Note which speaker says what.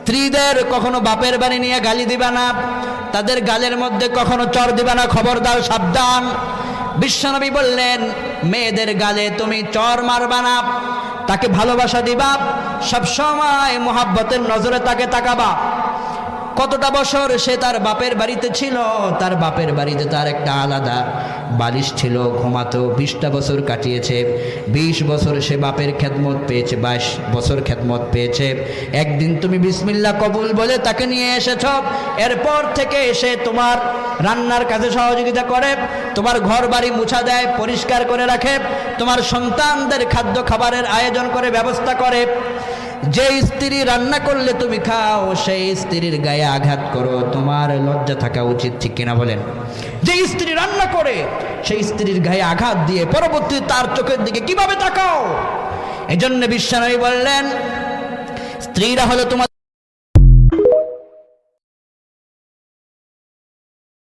Speaker 1: স্ত্রীদের কখনো বাপের বাড়ি নিয়ে গালি দিবা না, তাদের গালের মধ্যে কখনো চর দিবা না, খবরদার, সাবধান। বিশ্বনবী বললেন, মেয়েদের গালে তুমি চর মারবা না, তাকে ভালোবাসা দিবা, সবসময় মোহাব্বতের নজরে তাকে তাকাবা। কতটা বছর সে তার বাপের বাড়িতে ছিল, তার বাপের বাড়িতে তার একটা আলাদা বালিশ ছিল, ঘুমাতো। 20টা বছর কাটিয়েছে, 20 বছর সে বাপের খেদমত পেয়েছে, 22 বছর খেদমত পেয়েছে। একদিন তুমি বিসমিল্লাহ কবুল বলে তাকে নিয়ে এসেছ, এরপর থেকে সে তোমার রান্নার কাজে সহযোগিতা করে, তোমার ঘর বাড়ি মুছা দেয়, পরিষ্কার করে রাখে, তোমার সন্তানদের খাদ্য খাবারের আয়োজন করে, ব্যবস্থা করে। যে স্ত্রী রান্না করলে তুমি খাও, সেই স্ত্রীর গায়ে আঘাত করো, তোমার লজ্জা থাকা উচিত, ঠিক কিনা বলেন? যে স্ত্রী রান্না করে সেই স্ত্রীর গায়ে আঘাত দিয়ে পরবর্তীতে তার চোখের দিকে কিভাবে তাকাও? এজন্য বিশ্বনবী বললেন, স্ত্রীরা হলো তোমার